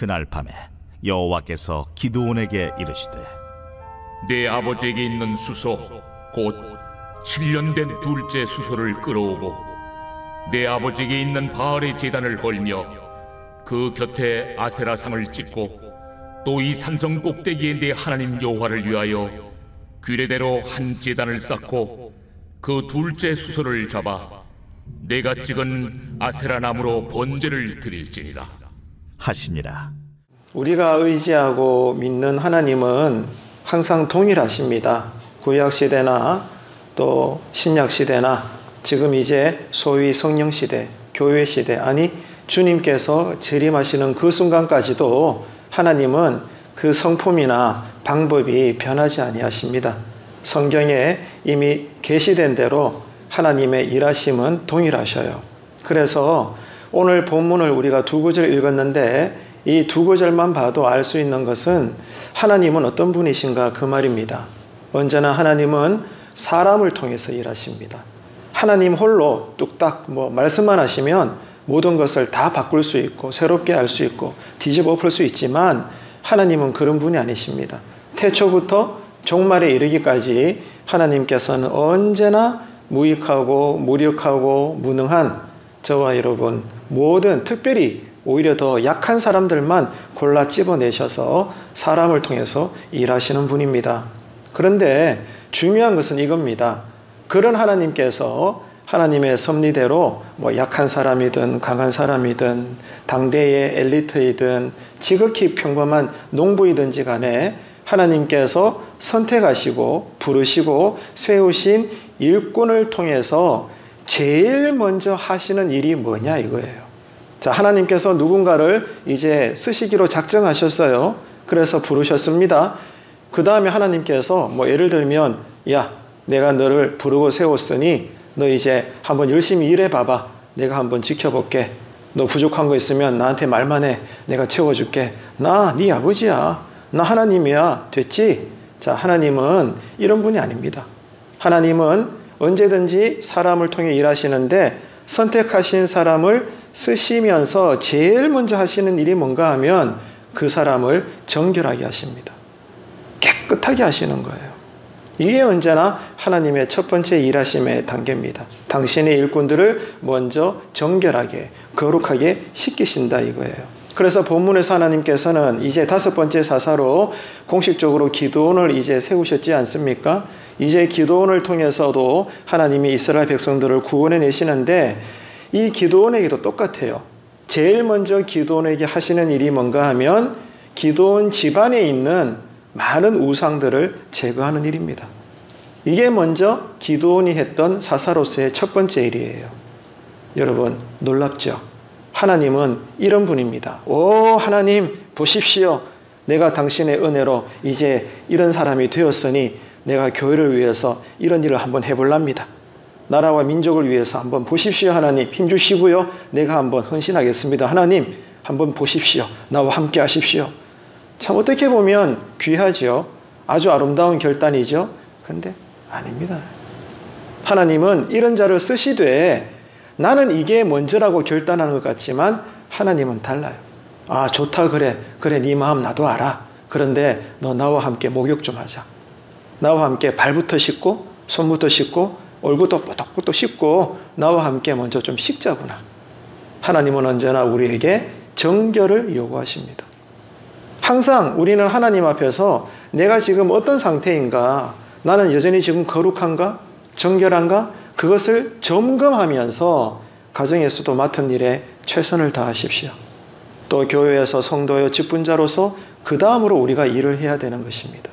그날 밤에 여호와께서 기드온에게 이르시되 내 아버지에게 있는 수소 곧 7년 된 둘째 수소를 끌어오고 내 아버지에게 있는 바알의 제단을 걸며 그 곁에 아세라상을 찍고 또 이 산성 꼭대기에 내 하나님 여호와를 위하여 규례대로 한 제단을 쌓고 그 둘째 수소를 잡아 내가 찍은 아세라 나무로 번제를 드릴지니라 하시니라. 우리가 의지하고 믿는 하나님은 항상 동일하십니다. 구약시대나 또 신약시대나 지금 이제 소위 성령시대, 교회시대, 아니 주님께서 재림하시는 그 순간까지도 하나님은 그 성품이나 방법이 변하지 아니하십니다. 성경에 이미 계시된 대로 하나님의 일하심은 동일하셔요. 그래서 오늘 본문을 우리가 두 구절 읽었는데 이 두 구절만 봐도 알 수 있는 것은 하나님은 어떤 분이신가 그 말입니다. 언제나 하나님은 사람을 통해서 일하십니다. 하나님 홀로 뚝딱 말씀만 하시면 모든 것을 다 바꿀 수 있고 새롭게 할 수 있고 뒤집어 엎을 수 있지만 하나님은 그런 분이 아니십니다. 태초부터 종말에 이르기까지 하나님께서는 언제나 무익하고 무력하고 무능한 저와 여러분 모든 특별히 오히려 더 약한 사람들만 골라 찝어내셔서 사람을 통해서 일하시는 분입니다. 그런데 중요한 것은 이겁니다. 그런 하나님께서 하나님의 섭리대로 약한 사람이든 강한 사람이든 당대의 엘리트이든 지극히 평범한 농부이든지 간에 하나님께서 선택하시고 부르시고 세우신 일꾼을 통해서 제일 먼저 하시는 일이 뭐냐 이거예요. 자, 하나님께서 누군가를 이제 쓰시기로 작정하셨어요. 그래서 부르셨습니다. 그 다음에 하나님께서 예를 들면 야, 내가 너를 부르고 세웠으니 너 이제 한번 열심히 일해봐봐. 내가 한번 지켜볼게. 너 부족한 거 있으면 나한테 말만 해. 내가 채워줄게. 나 네 아버지야. 나 하나님이야. 됐지? 자, 하나님은 이런 분이 아닙니다. 하나님은 언제든지 사람을 통해 일하시는데 선택하신 사람을 쓰시면서 제일 먼저 하시는 일이 뭔가 하면 그 사람을 정결하게 하십니다. 깨끗하게 하시는 거예요. 이게 언제나 하나님의 첫 번째 일하심의 단계입니다. 당신의 일꾼들을 먼저 정결하게, 거룩하게 씻기신다 이거예요. 그래서 본문에서 하나님께서는 이제 다섯 번째 사사로 공식적으로 기드온을 이제 세우셨지 않습니까? 이제 기드온을 통해서도 하나님이 이스라엘 백성들을 구원해 내시는데 이 기드온에게도 똑같아요. 제일 먼저 기드온에게 하시는 일이 뭔가 하면 기드온 집안에 있는 많은 우상들을 제거하는 일입니다. 이게 먼저 기드온이 했던 사사로서의 첫 번째 일이에요. 여러분 놀랍죠? 하나님은 이런 분입니다. 오 하나님 보십시오. 내가 당신의 은혜로 이제 이런 사람이 되었으니 내가 교회를 위해서 이런 일을 한번 해볼랍니다. 나라와 민족을 위해서 한번 보십시오. 하나님 힘주시고요. 내가 한번 헌신하겠습니다. 하나님 한번 보십시오. 나와 함께 하십시오. 참 어떻게 보면 귀하죠. 아주 아름다운 결단이죠. 그런데 아닙니다. 하나님은 이런 자를 쓰시되 나는 이게 먼저라고 결단하는 것 같지만 하나님은 달라요. 아 좋다 그래 네 마음 나도 알아. 그런데 너 나와 함께 목욕 좀 하자. 나와 함께 발부터 씻고 손부터 씻고 얼굴도 뽀득뽀득 씻고 나와 함께 먼저 좀 씻자구나. 하나님은 언제나 우리에게 정결을 요구하십니다. 항상 우리는 하나님 앞에서 내가 지금 어떤 상태인가, 나는 여전히 지금 거룩한가, 정결한가, 그것을 점검하면서 가정에서도 맡은 일에 최선을 다하십시오. 또 교회에서 성도요 직분자로서 그 다음으로 우리가 일을 해야 되는 것입니다.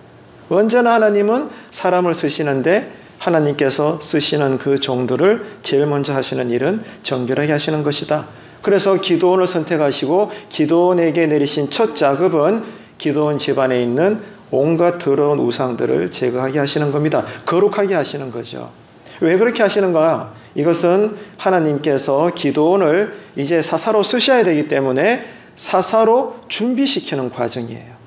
언제나 하나님은 사람을 쓰시는데 하나님께서 쓰시는 그 종들을 제일 먼저 하시는 일은 정결하게 하시는 것이다. 그래서 기드온을 선택하시고 기드온에게 내리신 첫 작업은 기드온 집안에 있는 온갖 더러운 우상들을 제거하게 하시는 겁니다. 거룩하게 하시는 거죠. 왜 그렇게 하시는가? 이것은 하나님께서 기드온을 이제 사사로 쓰셔야 되기 때문에 사사로 준비시키는 과정이에요.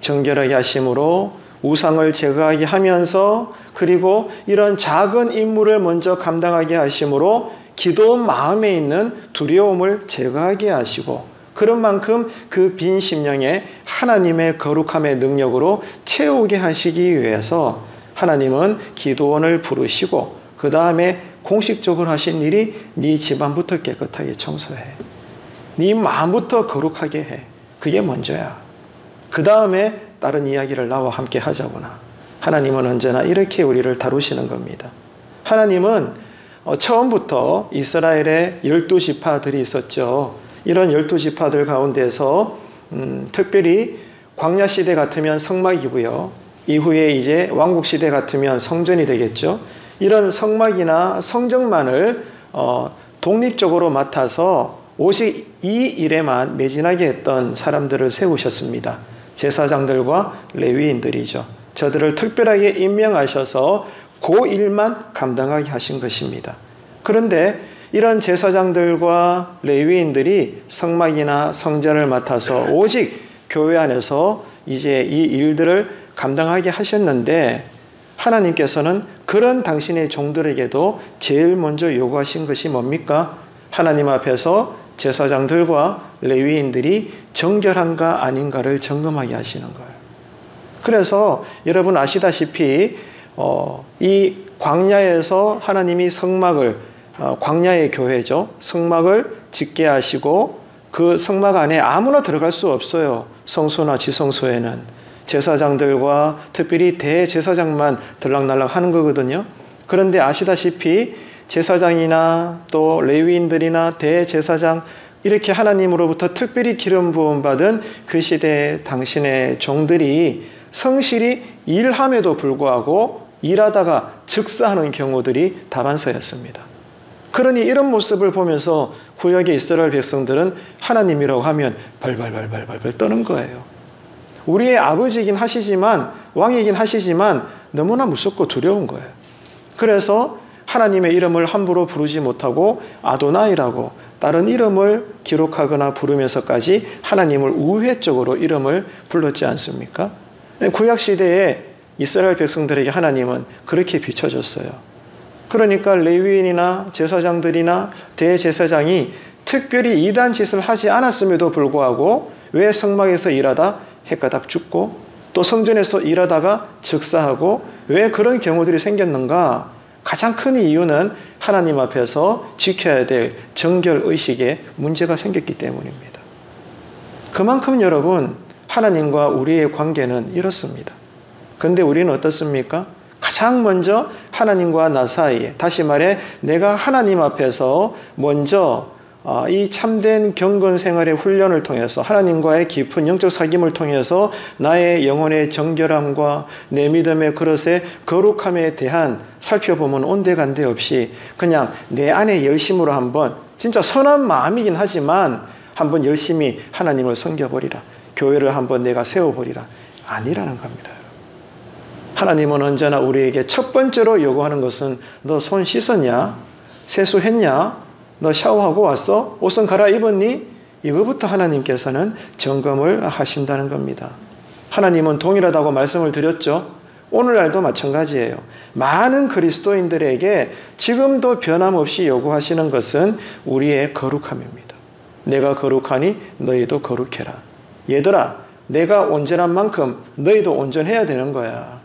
정결하게 하심으로 우상을 제거하게 하면서 그리고 이런 작은 임무를 먼저 감당하게 하심으로 기드온 마음에 있는 두려움을 제거하게 하시고 그런 만큼 그 빈 심령에 하나님의 거룩함의 능력으로 채우게 하시기 위해서 하나님은 기도원을 부르시고 그 다음에 공식적으로 하신 일이 네 집안부터 깨끗하게 청소해. 네 마음부터 거룩하게 해. 그게 먼저야. 그 다음에 다른 이야기를 나와 함께 하자구나. 하나님은 언제나 이렇게 우리를 다루시는 겁니다. 하나님은 처음부터 이스라엘의 12지파들이 있었죠. 이런 12지파들 가운데서 특별히 광야시대 같으면 성막이고요. 이후에 이제 왕국시대 같으면 성전이 되겠죠. 이런 성막이나 성전만을 독립적으로 맡아서 오직 이 일에만 매진하게 했던 사람들을 세우셨습니다. 제사장들과 레위인들이죠. 저들을 특별하게 임명하셔서 그 일만 감당하게 하신 것입니다. 그런데 이런 제사장들과 레위인들이 성막이나 성전을 맡아서 오직 교회 안에서 이제 이 일들을 감당하게 하셨는데 하나님께서는 그런 당신의 종들에게도 제일 먼저 요구하신 것이 뭡니까? 하나님 앞에서 제사장들과 레위인들이 정결한가 아닌가를 점검하게 하시는 거예요. 그래서 여러분 아시다시피 이 광야에서 하나님이 성막을 광야의 교회죠. 성막을 짓게 하시고 그 성막 안에 아무나 들어갈 수 없어요. 성소나 지성소에는. 제사장들과 특별히 대제사장만 들락날락 하는 거거든요. 그런데 아시다시피 제사장이나 또 레위인들이나 대제사장 이렇게 하나님으로부터 특별히 기름 부음 받은 그 시대 당신의 종들이 성실히 일함에도 불구하고 일하다가 즉사하는 경우들이 다반사였습니다. 그러니 이런 모습을 보면서 구약의 이스라엘 백성들은 하나님이라고 하면 발발발발발 떠는 거예요. 우리의 아버지이긴 하시지만 왕이긴 하시지만 너무나 무섭고 두려운 거예요. 그래서 하나님의 이름을 함부로 부르지 못하고 아도나이라고 다른 이름을 기록하거나 부르면서까지 하나님을 우회적으로 이름을 불렀지 않습니까? 구약시대에 이스라엘 백성들에게 하나님은 그렇게 비춰졌어요. 그러니까 레위인이나 제사장들이나 대제사장이 특별히 이단 짓을 하지 않았음에도 불구하고 왜 성막에서 일하다 해가닥 죽고 또 성전에서 일하다가 즉사하고 왜 그런 경우들이 생겼는가? 가장 큰 이유는 하나님 앞에서 지켜야 될 정결의식에 문제가 생겼기 때문입니다. 그만큼 여러분 하나님과 우리의 관계는 이렇습니다. 그런데 우리는 어떻습니까? 가장 먼저 하나님과 나 사이에 다시 말해 내가 하나님 앞에서 먼저 이 참된 경건 생활의 훈련을 통해서 하나님과의 깊은 영적 사귐을 통해서 나의 영혼의 정결함과 내 믿음의 그릇의 거룩함에 대한 살펴보면 온데간데 없이 그냥 내 안의 열심으로 한번 진짜 선한 마음이긴 하지만 한번 열심히 하나님을 섬겨버리라. 교회를 한번 내가 세워버리라. 아니라는 겁니다. 하나님은 언제나 우리에게 첫 번째로 요구하는 것은 너 손 씻었냐? 세수했냐? 너 샤워하고 왔어? 옷은 갈아입었니? 이거부터 하나님께서는 점검을 하신다는 겁니다. 하나님은 동일하다고 말씀을 드렸죠. 오늘날도 마찬가지예요. 많은 그리스도인들에게 지금도 변함없이 요구하시는 것은 우리의 거룩함입니다. 내가 거룩하니 너희도 거룩해라. 얘들아, 내가 온전한 만큼 너희도 온전해야 되는 거야.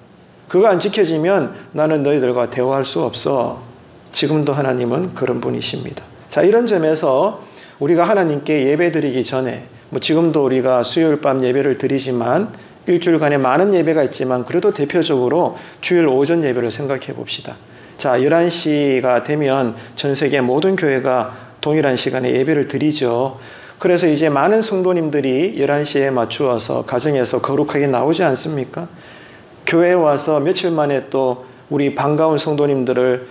그거 안 지켜지면 나는 너희들과 대화할 수 없어. 지금도 하나님은 그런 분이십니다. 자, 이런 점에서 우리가 하나님께 예배드리기 전에 지금도 우리가 수요일 밤 예배를 드리지만 일주일간에 많은 예배가 있지만 그래도 대표적으로 주일 오전 예배를 생각해 봅시다. 자, 11시가 되면 전 세계 모든 교회가 동일한 시간에 예배를 드리죠. 그래서 이제 많은 성도님들이 11시에 맞추어서 가정에서 거룩하게 나오지 않습니까? 교회에 와서 며칠 만에 또 우리 반가운 성도님들을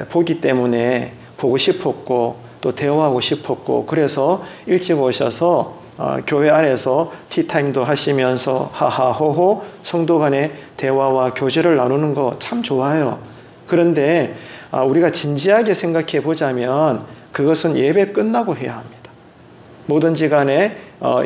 보기 때문에 보고 싶었고 또 대화하고 싶었고 그래서 일찍 오셔서 교회 안에서 티타임도 하시면서 하하호호 성도 간의 대화와 교제를 나누는 거 참 좋아요. 그런데 우리가 진지하게 생각해 보자면 그것은 예배 끝나고 해야 합니다. 뭐든지 간에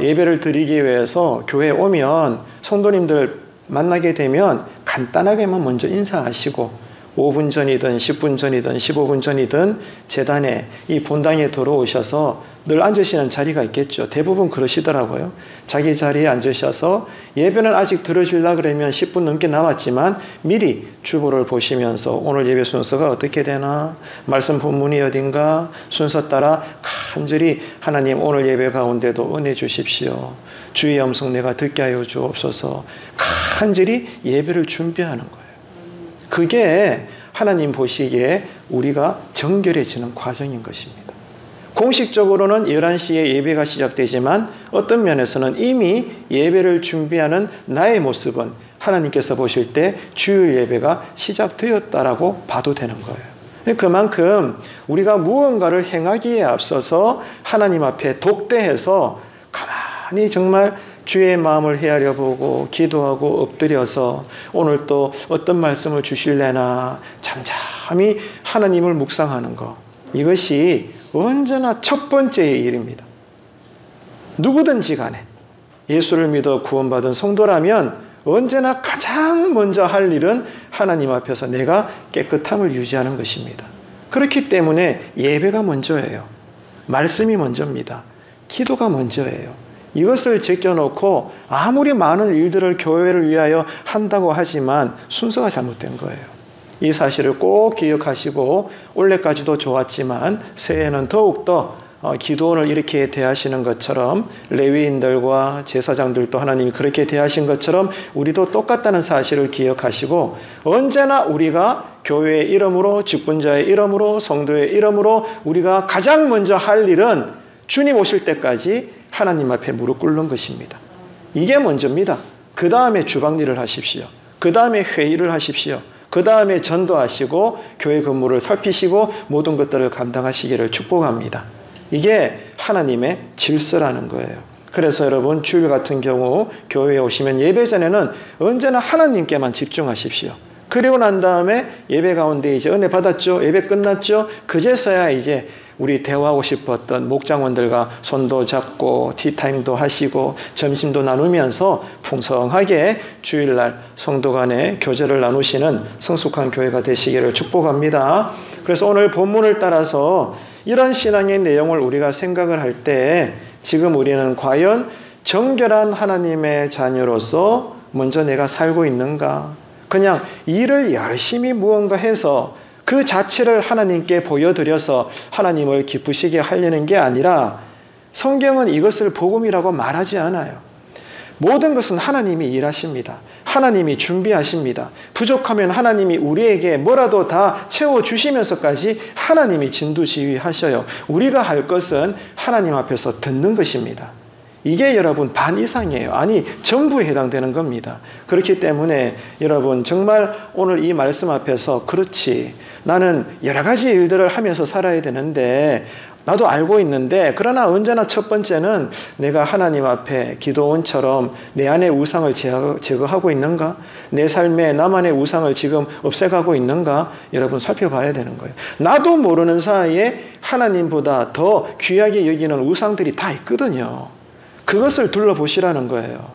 예배를 드리기 위해서 교회에 오면 성도님들 만나게 되면 간단하게만 먼저 인사하시고 5분 전이든 10분 전이든 15분 전이든 제단에 이 본당에 들어오셔서 늘 앉으시는 자리가 있겠죠. 대부분 그러시더라고요. 자기 자리에 앉으셔서 예배는 아직 들으시려고 그러면 10분 넘게 남았지만 미리 주보를 보시면서 오늘 예배 순서가 어떻게 되나, 말씀 본문이 어딘가 순서 따라 간절히 하나님 오늘 예배 가운데도 은혜 주십시오. 주의 음성 내가 듣게 하여 주옵소서. 간절히 예배를 준비하는 거예요. 그게 하나님 보시기에 우리가 정결해지는 과정인 것입니다. 공식적으로는 11시에 예배가 시작되지만 어떤 면에서는 이미 예배를 준비하는 나의 모습은 하나님께서 보실 때 주일 예배가 시작되었다라고 봐도 되는 거예요. 그만큼 우리가 무언가를 행하기에 앞서서 하나님 앞에 독대해서 가만히 정말 주의 마음을 헤아려 보고 기도하고 엎드려서 오늘 또 어떤 말씀을 주실래나 잠잠히 하나님을 묵상하는 것, 이것이 언제나 첫 번째의 일입니다. 누구든지 간에 예수를 믿어 구원받은 성도라면 언제나 가장 먼저 할 일은 하나님 앞에서 내가 깨끗함을 유지하는 것입니다. 그렇기 때문에 예배가 먼저예요. 말씀이 먼저입니다. 기도가 먼저예요. 이것을 제껴놓고 아무리 많은 일들을 교회를 위하여 한다고 하지만 순서가 잘못된 거예요. 이 사실을 꼭 기억하시고 올해까지도 좋았지만 새해에는 더욱더 기도원을 이렇게 대하시는 것처럼 레위인들과 제사장들도 하나님이 그렇게 대하신 것처럼 우리도 똑같다는 사실을 기억하시고 언제나 우리가 교회의 이름으로, 직분자의 이름으로, 성도의 이름으로 우리가 가장 먼저 할 일은 주님 오실 때까지 하나님 앞에 무릎 꿇는 것입니다. 이게 먼저입니다. 그 다음에 주방일을 하십시오. 그 다음에 회의를 하십시오. 그 다음에 전도하시고 교회 근무를 살피시고 모든 것들을 감당하시기를 축복합니다. 이게 하나님의 질서라는 거예요. 그래서 여러분 주일 같은 경우 교회에 오시면 예배 전에는 언제나 하나님께만 집중하십시오. 그리고 난 다음에 예배 가운데 이제 은혜 받았죠? 예배 끝났죠? 그제서야 이제 우리 대화하고 싶었던 목장원들과 손도 잡고 티타임도 하시고 점심도 나누면서 풍성하게 주일날 성도 간의 교제를 나누시는 성숙한 교회가 되시기를 축복합니다. 그래서 오늘 본문을 따라서 이런 신앙의 내용을 우리가 생각을 할 때 지금 우리는 과연 정결한 하나님의 자녀로서 먼저 내가 살고 있는가? 그냥 일을 열심히 무언가 해서 그 자체를 하나님께 보여드려서 하나님을 기쁘시게 하려는 게 아니라 성경은 이것을 복음이라고 말하지 않아요. 모든 것은 하나님이 일하십니다. 하나님이 준비하십니다. 부족하면 하나님이 우리에게 뭐라도 다 채워주시면서까지 하나님이 진두지휘하셔요. 우리가 할 것은 하나님 앞에서 듣는 것입니다. 이게 여러분 반 이상이에요. 아니 전부에 해당되는 겁니다. 그렇기 때문에 여러분 정말 오늘 이 말씀 앞에서 그렇지, 나는 여러 가지 일들을 하면서 살아야 되는데 나도 알고 있는데 그러나 언제나 첫 번째는 내가 하나님 앞에 기도원처럼 내 안의 우상을 제거하고 있는가? 내 삶에 나만의 우상을 지금 없애가고 있는가? 여러분 살펴봐야 되는 거예요. 나도 모르는 사이에 하나님보다 더 귀하게 여기는 우상들이 다 있거든요. 그것을 둘러보시라는 거예요.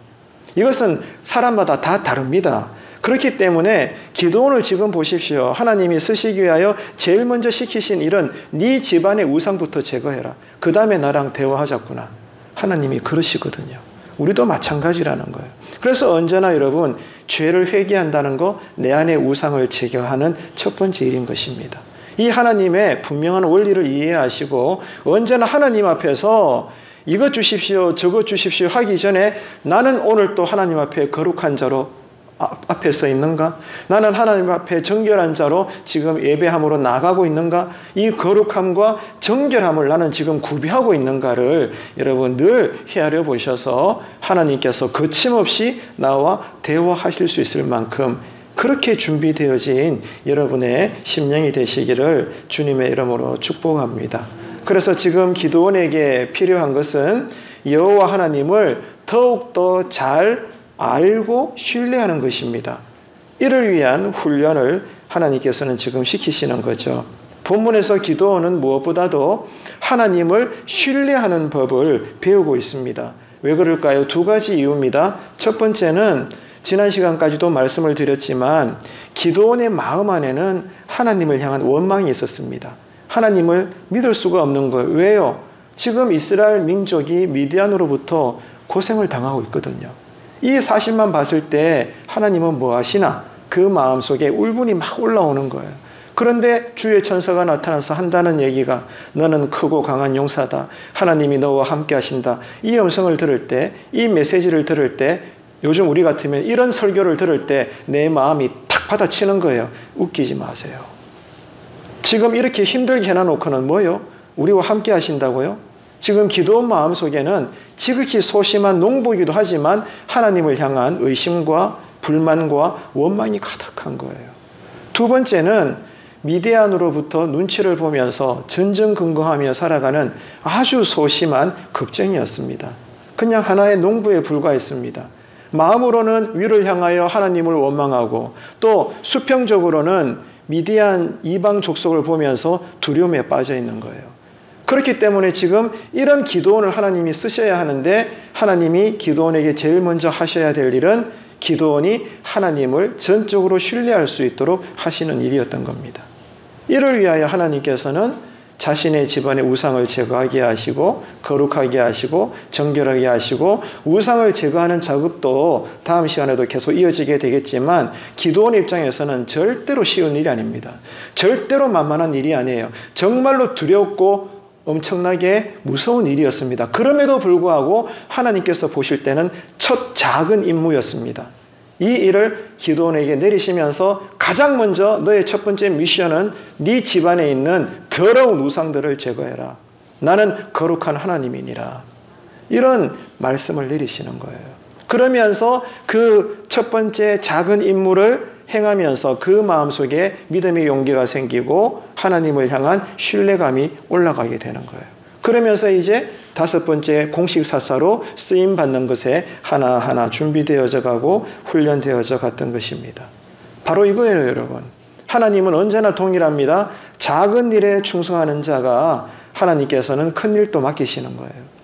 이것은 사람마다 다 다릅니다. 그렇기 때문에 기도원을 지금 보십시오. 하나님이 쓰시기 위하여 제일 먼저 시키신 일은 네 집안의 우상부터 제거해라. 그 다음에 나랑 대화하자꾸나. 하나님이 그러시거든요. 우리도 마찬가지라는 거예요. 그래서 언제나 여러분 죄를 회개한다는 거 내 안의 우상을 제거하는 첫 번째 일인 것입니다. 이 하나님의 분명한 원리를 이해하시고 언제나 하나님 앞에서 이것 주십시오, 저것 주십시오 하기 전에 나는 오늘 또 하나님 앞에 거룩한 자로 앞에 서 있는가? 나는 하나님 앞에 정결한 자로 지금 예배함으로 나가고 있는가? 이 거룩함과 정결함을 나는 지금 구비하고 있는가를 여러분 늘 헤아려 보셔서 하나님께서 거침없이 나와 대화하실 수 있을 만큼 그렇게 준비되어진 여러분의 심령이 되시기를 주님의 이름으로 축복합니다. 그래서 지금 기도원에게 필요한 것은 여호와 하나님을 더욱더 잘 알고 신뢰하는 것입니다. 이를 위한 훈련을 하나님께서는 지금 시키시는 거죠. 본문에서 기도원은 무엇보다도 하나님을 신뢰하는 법을 배우고 있습니다. 왜 그럴까요? 두 가지 이유입니다. 첫 번째는 지난 시간까지도 말씀을 드렸지만 기도원의 마음 안에는 하나님을 향한 원망이 있었습니다. 하나님을 믿을 수가 없는 거예요. 왜요? 지금 이스라엘 민족이 미디안으로부터 고생을 당하고 있거든요. 이 사실만 봤을 때 하나님은 뭐 하시나? 그 마음속에 울분이 막 올라오는 거예요. 그런데 주의 천사가 나타나서 한다는 얘기가 너는 크고 강한 용사다. 하나님이 너와 함께 하신다. 이 음성을 들을 때, 이 메시지를 들을 때, 요즘 우리 같으면 이런 설교를 들을 때 내 마음이 탁 받아치는 거예요. 웃기지 마세요. 지금 이렇게 힘들게 해놔놓고는 뭐요? 우리와 함께 하신다고요? 지금 기도원 마음속에는 지극히 소심한 농부이기도 하지만 하나님을 향한 의심과 불만과 원망이 가득한 거예요. 두 번째는 미디안으로부터 눈치를 보면서 전전긍긍하며 살아가는 아주 소심한 걱정이었습니다. 그냥 하나의 농부에 불과했습니다. 마음으로는 위를 향하여 하나님을 원망하고 또 수평적으로는 미디안 이방 족속을 보면서 두려움에 빠져 있는 거예요. 그렇기 때문에 지금 이런 기도원을 하나님이 쓰셔야 하는데 하나님이 기도원에게 제일 먼저 하셔야 될 일은 기도원이 하나님을 전적으로 신뢰할 수 있도록 하시는 일이었던 겁니다. 이를 위하여 하나님께서는 자신의 집안의 우상을 제거하게 하시고 거룩하게 하시고 정결하게 하시고 우상을 제거하는 작업도 다음 시간에도 계속 이어지게 되겠지만 기도원 입장에서는 절대로 쉬운 일이 아닙니다. 절대로 만만한 일이 아니에요. 정말로 두렵고 엄청나게 무서운 일이었습니다. 그럼에도 불구하고 하나님께서 보실 때는 첫 작은 임무였습니다. 이 일을 기도원에게 내리시면서 가장 먼저 너의 첫 번째 미션은 네 집안에 있는 더러운 우상들을 제거해라. 나는 거룩한 하나님이니라. 이런 말씀을 내리시는 거예요. 그러면서 그 첫 번째 작은 임무를 행하면서 그 마음속에 믿음의 용기가 생기고 하나님을 향한 신뢰감이 올라가게 되는 거예요. 그러면서 이제 다섯 번째 공식 사사로 쓰임받는 것에 하나하나 준비되어져 가고 훈련되어져 갔던 것입니다. 바로 이거예요, 여러분. 하나님은 언제나 동일합니다. 작은 일에 충성하는 자가 하나님께서는 큰 일도 맡기시는 거예요.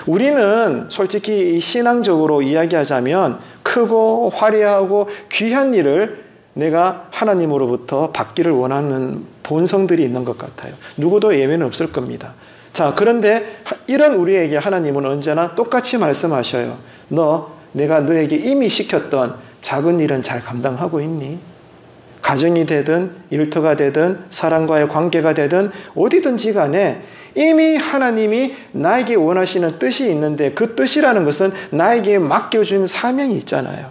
우리는 솔직히 신앙적으로 이야기하자면 크고 화려하고 귀한 일을 내가 하나님으로부터 받기를 원하는 본성들이 있는 것 같아요. 누구도 예외는 없을 겁니다. 자, 그런데 이런 우리에게 하나님은 언제나 똑같이 말씀하셔요. 내가 너에게 이미 시켰던 작은 일은 잘 감당하고 있니? 가정이 되든 일터가 되든 사람과의 관계가 되든 어디든지 간에 이미 하나님이 나에게 원하시는 뜻이 있는데 그 뜻이라는 것은 나에게 맡겨준 사명이 있잖아요.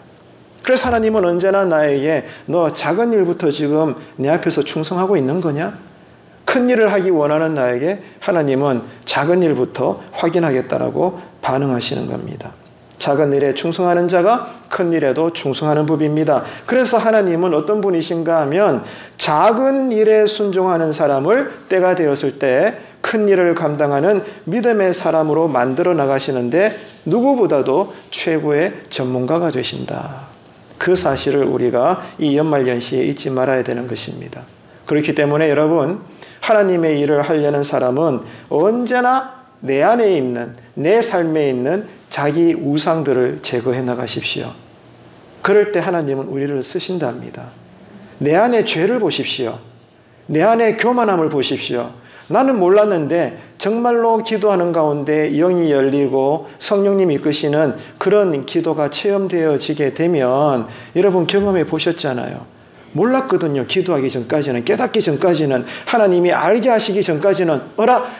그래서 하나님은 언제나 나에게 너 작은 일부터 지금 내 앞에서 충성하고 있는 거냐? 큰 일을 하기 원하는 나에게 하나님은 작은 일부터 확인하겠다라고 반응하시는 겁니다. 작은 일에 충성하는 자가 큰 일에도 충성하는 법입니다. 그래서 하나님은 어떤 분이신가 하면 작은 일에 순종하는 사람을 때가 되었을 때 큰 일을 감당하는 믿음의 사람으로 만들어 나가시는데 누구보다도 최고의 전문가가 되신다. 그 사실을 우리가 이 연말연시에 잊지 말아야 되는 것입니다. 그렇기 때문에 여러분, 하나님의 일을 하려는 사람은 언제나 내 안에 있는, 내 삶에 있는 자기 우상들을 제거해 나가십시오. 그럴 때 하나님은 우리를 쓰신답니다. 내 안에 죄를 보십시오. 내 안에 교만함을 보십시오. 나는 몰랐는데 정말로 기도하는 가운데 영이 열리고 성령님이 이끄시는 그런 기도가 체험되어지게 되면 여러분 경험해 보셨잖아요. 몰랐거든요. 기도하기 전까지는, 깨닫기 전까지는, 하나님이 알게 하시기 전까지는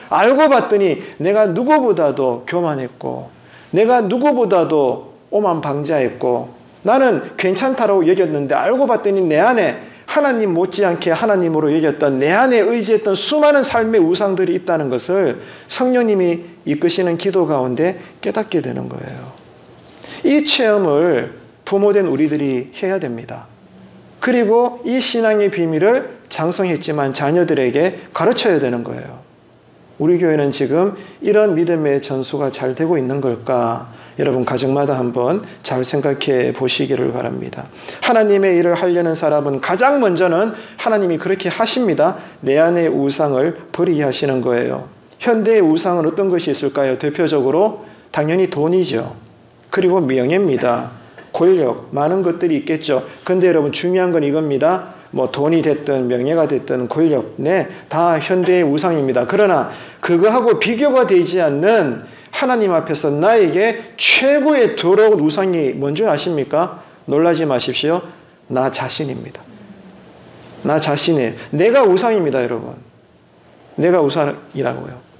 알고 봤더니 내가 누구보다도 교만했고 내가 누구보다도 오만방자했고 나는 괜찮다라고 여겼는데 알고 봤더니 내 안에 하나님 못지않게 하나님으로 여겼던 내 안에 의지했던 수많은 삶의 우상들이 있다는 것을 성령님이 이끄시는 기도 가운데 깨닫게 되는 거예요. 이 체험을 부모된 우리들이 해야 됩니다. 그리고 이 신앙의 비밀을 장성했지만 자녀들에게 가르쳐야 되는 거예요. 우리 교회는 지금 이런 믿음의 전수가 잘 되고 있는 걸까? 여러분 가정마다 한번 잘 생각해 보시기를 바랍니다. 하나님의 일을 하려는 사람은 가장 먼저는 하나님이 그렇게 하십니다. 내 안의 우상을 버리게 하시는 거예요. 현대의 우상은 어떤 것이 있을까요? 대표적으로 당연히 돈이죠. 그리고 명예입니다. 권력, 많은 것들이 있겠죠. 그런데 여러분 중요한 건 이겁니다. 뭐 돈이 됐든 명예가 됐든 권력, 네, 다 현대의 우상입니다. 그러나 그거하고 비교가 되지 않는 하나님 앞에서 나에게 최고의 더러운 우상이 뭔지 아십니까? 놀라지 마십시오. 나 자신입니다. 나 자신이에요. 내가 우상입니다, 여러분. 내가 우상이라고요.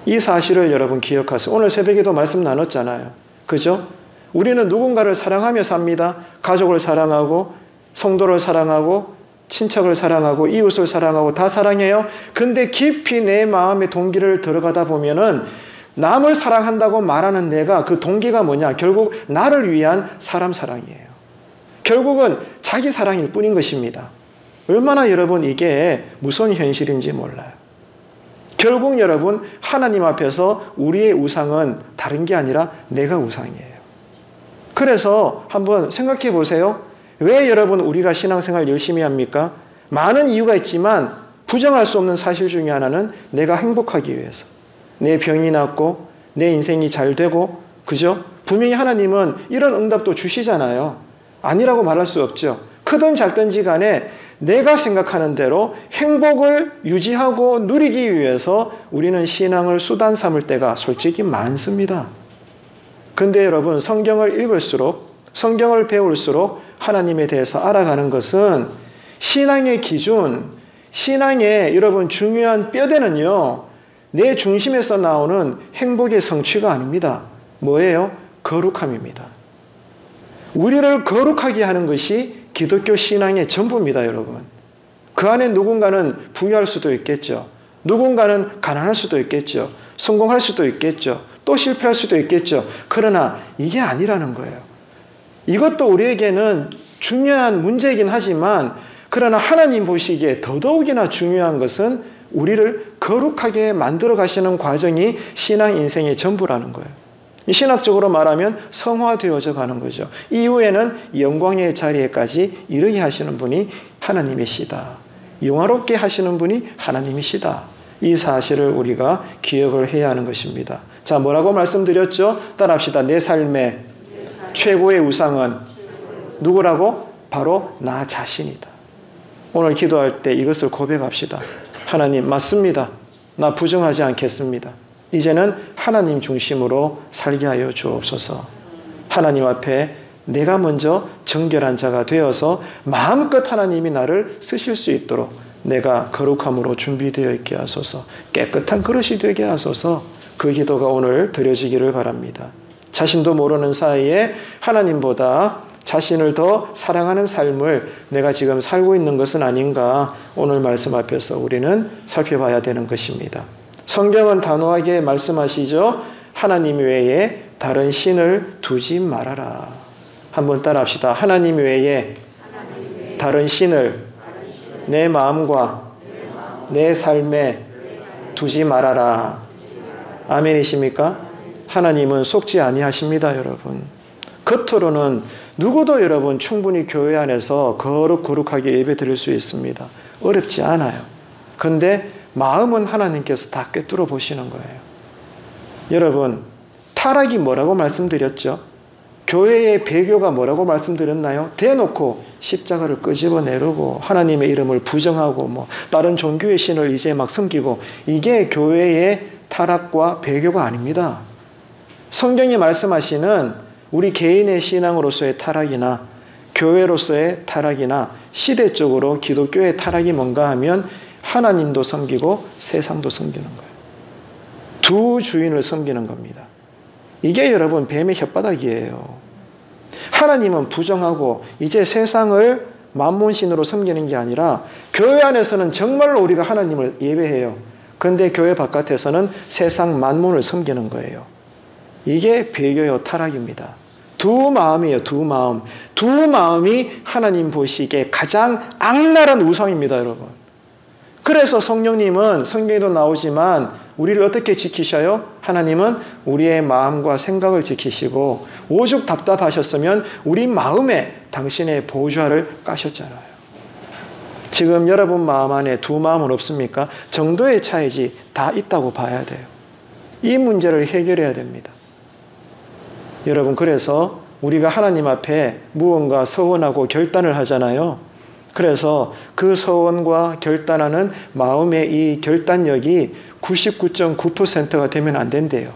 이 사실을 여러분 기억하세요. 오늘 새벽에도 말씀 나눴잖아요. 그죠? 우리는 누군가를 사랑하며 삽니다. 가족을 사랑하고 성도를 사랑하고 친척을 사랑하고 이웃을 사랑하고 다 사랑해요. 근데 깊이 내 마음의 동기를 들어가다 보면은 남을 사랑한다고 말하는 내가 그 동기가 뭐냐? 결국 나를 위한 사람 사랑이에요. 결국은 자기 사랑일 뿐인 것입니다. 얼마나 여러분 이게 무서운 현실인지 몰라요. 결국 여러분 하나님 앞에서 우리의 우상은 다른 게 아니라 내가 우상이에요. 그래서 한번 생각해 보세요. 왜 여러분 우리가 신앙생활 열심히 합니까? 많은 이유가 있지만 부정할 수 없는 사실 중에 하나는 내가 행복하기 위해서. 내 병이 낫고 내 인생이 잘 되고, 그죠? 분명히 하나님은 이런 응답도 주시잖아요. 아니라고 말할 수 없죠. 크든 작든지 간에 내가 생각하는 대로 행복을 유지하고 누리기 위해서 우리는 신앙을 수단 삼을 때가 솔직히 많습니다. 근데 여러분 성경을 읽을수록, 성경을 배울수록 하나님에 대해서 알아가는 것은 신앙의 기준, 신앙의 여러분 중요한 뼈대는요, 내 중심에서 나오는 행복의 성취가 아닙니다. 뭐예요? 거룩함입니다. 우리를 거룩하게 하는 것이 기독교 신앙의 전부입니다, 여러분. 그 안에 누군가는 부유할 수도 있겠죠. 누군가는 가난할 수도 있겠죠. 성공할 수도 있겠죠. 또 실패할 수도 있겠죠. 그러나 이게 아니라는 거예요. 이것도 우리에게는 중요한 문제이긴 하지만, 그러나 하나님 보시기에 더더욱이나 중요한 것은 우리를 거룩하게 만들어 가시는 과정이 신앙 인생의 전부라는 거예요. 신학적으로 말하면 성화되어져 가는 거죠. 이후에는 영광의 자리에까지 이르게 하시는 분이 하나님이시다. 영화롭게 하시는 분이 하나님이시다. 이 사실을 우리가 기억을 해야 하는 것입니다. 자, 뭐라고 말씀드렸죠? 따라합시다. 내 삶의 최고의 우상은 누구라고? 바로 나 자신이다. 오늘 기도할 때 이것을 고백합시다. 하나님, 맞습니다. 나 부정하지 않겠습니다. 이제는 하나님 중심으로 살게 하여 주옵소서. 하나님 앞에 내가 먼저 정결한 자가 되어서 마음껏 하나님이 나를 쓰실 수 있도록 내가 거룩함으로 준비되어 있게 하소서. 깨끗한 그릇이 되게 하소서. 그 기도가 오늘 드려지기를 바랍니다. 자신도 모르는 사이에 하나님보다 자신을 더 사랑하는 삶을 내가 지금 살고 있는 것은 아닌가, 오늘 말씀 앞에서 우리는 살펴봐야 되는 것입니다. 성경은 단호하게 말씀하시죠. 하나님 외에 다른 신을 두지 말아라. 한번 따라합시다. 하나님 외에 다른 신을 내 마음과 내 삶에 두지 말아라. 아멘이십니까? 하나님은 속지 아니하십니다, 여러분. 겉으로는 누구도 여러분 충분히 교회 안에서 거룩하게 예배 드릴 수 있습니다. 어렵지 않아요. 그런데 마음은 하나님께서 다 꿰뚫어 보시는 거예요. 여러분, 타락이 뭐라고 말씀드렸죠? 교회의 배교가 뭐라고 말씀드렸나요? 대놓고 십자가를 끄집어 내려고 하나님의 이름을 부정하고 뭐 다른 종교의 신을 이제 막 섬기고, 이게 교회의 타락과 배교가 아닙니다. 성경이 말씀하시는 우리 개인의 신앙으로서의 타락이나 교회로서의 타락이나 시대적으로 기독교의 타락이 뭔가 하면 하나님도 섬기고 세상도 섬기는 거예요. 두 주인을 섬기는 겁니다. 이게 여러분 뱀의 혓바닥이에요. 하나님은 부정하고 이제 세상을 만몬신으로 섬기는 게 아니라 교회 안에서는 정말로 우리가 하나님을 예배해요. 그런데 교회 바깥에서는 세상 만몬을 섬기는 거예요. 이게 배교요 타락입니다. 두 마음이에요. 두 마음. 두 마음이 하나님 보시기에 가장 악랄한 우상입니다, 여러분. 그래서 성령님은 성경에도 나오지만 우리를 어떻게 지키셔요? 하나님은 우리의 마음과 생각을 지키시고 오죽 답답하셨으면 우리 마음에 당신의 보좌를 까셨잖아요. 지금 여러분 마음 안에 두 마음은 없습니까? 정도의 차이지 다 있다고 봐야 돼요. 이 문제를 해결해야 됩니다. 여러분, 그래서 우리가 하나님 앞에 무언가 서원하고 결단을 하잖아요. 그래서 그 서원과 결단하는 마음의 이 결단력이 99.9%가 되면 안 된대요.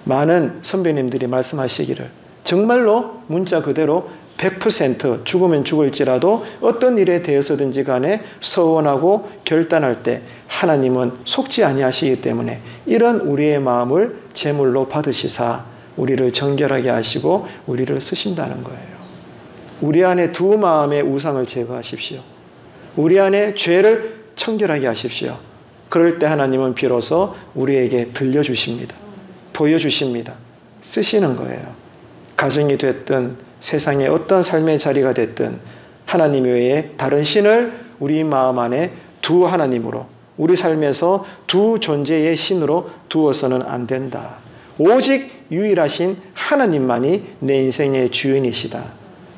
많은 선배님들이 말씀하시기를 정말로 문자 그대로 100% 죽으면 죽을지라도 어떤 일에 대해서든지 간에 서원하고 결단할 때 하나님은 속지 아니하시기 때문에 이런 우리의 마음을 제물로 받으시사 우리를 정결하게 하시고 우리를 쓰신다는 거예요. 우리 안에 두 마음의 우상을 제거하십시오. 우리 안에 죄를 청결하게 하십시오. 그럴 때 하나님은 비로소 우리에게 들려주십니다. 보여주십니다. 쓰시는 거예요. 가정이 됐든 세상의 어떤 삶의 자리가 됐든 하나님 외에 다른 신을 우리 마음 안에 두 하나님으로 우리 삶에서 두 존재의 신으로 두어서는 안 된다. 오직 유일하신 하나님만이 내 인생의 주인이시다.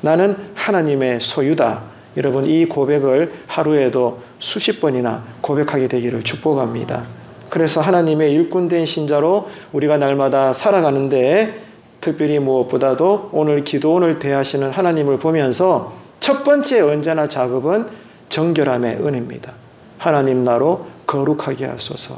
나는 하나님의 소유다. 여러분 이 고백을 하루에도 수십 번이나 고백하게 되기를 축복합니다. 그래서 하나님의 일꾼된 신자로 우리가 날마다 살아가는데 특별히 무엇보다도 오늘 기도원을 대하시는 하나님을 보면서 첫 번째 언제나 작업은 정결함의 은혜입니다. 하나님 나로 거룩하게 하소서.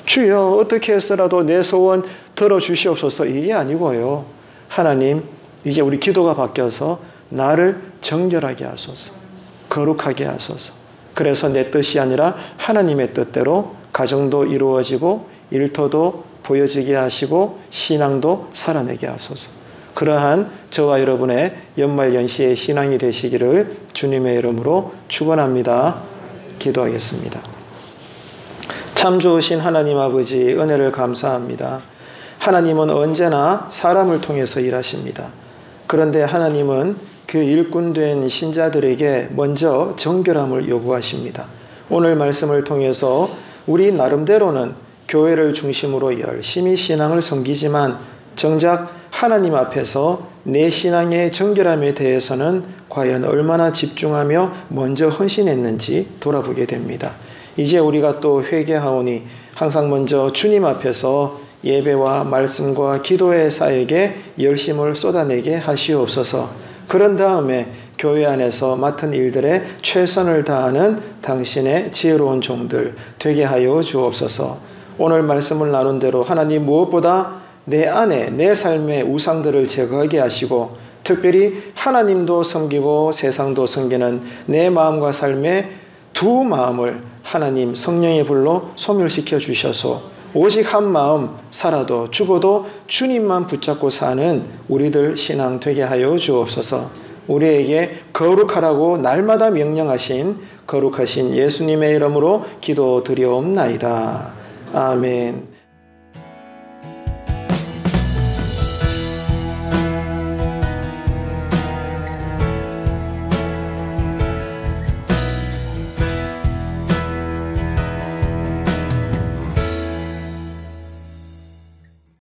주여 어떻게 해서라도 내 소원 들어주시옵소서 이게 아니고요. 하나님 이제 우리 기도가 바뀌어서 나를 정결하게 하소서. 거룩하게 하소서. 그래서 내 뜻이 아니라 하나님의 뜻대로 가정도 이루어지고 일터도 보여지게 하시고 신앙도 살아내게 하소서. 그러한 저와 여러분의 연말연시의 신앙이 되시기를 주님의 이름으로 축원합니다. 기도하겠습니다. 참 좋으신 하나님 아버지 은혜를 감사합니다. 하나님은 언제나 사람을 통해서 일하십니다. 그런데 하나님은 그 일꾼된 신자들에게 먼저 정결함을 요구하십니다. 오늘 말씀을 통해서 우리 나름대로는 교회를 중심으로 열심히 신앙을 섬기지만 정작 하나님 앞에서 내 신앙의 정결함에 대해서는 과연 얼마나 집중하며 먼저 헌신했는지 돌아보게 됩니다. 이제 우리가 또 회개하오니 항상 먼저 주님 앞에서 예배와 말씀과 기도의 사역에 열심을 쏟아내게 하시옵소서. 그런 다음에 교회 안에서 맡은 일들에 최선을 다하는 당신의 지혜로운 종들 되게 하여 주옵소서. 오늘 말씀을 나눈 대로 하나님 무엇보다 내 안에 내 삶의 우상들을 제거하게 하시고 특별히 하나님도 섬기고 세상도 섬기는 내 마음과 삶의 두 마음을 하나님 성령의 불로 소멸시켜 주셔서 오직 한 마음 살아도 죽어도 주님만 붙잡고 사는 우리들 신앙 되게 하여 주옵소서. 우리에게 거룩하라고 날마다 명령하신 거룩하신 예수님의 이름으로 기도드리옵나이다. 아멘.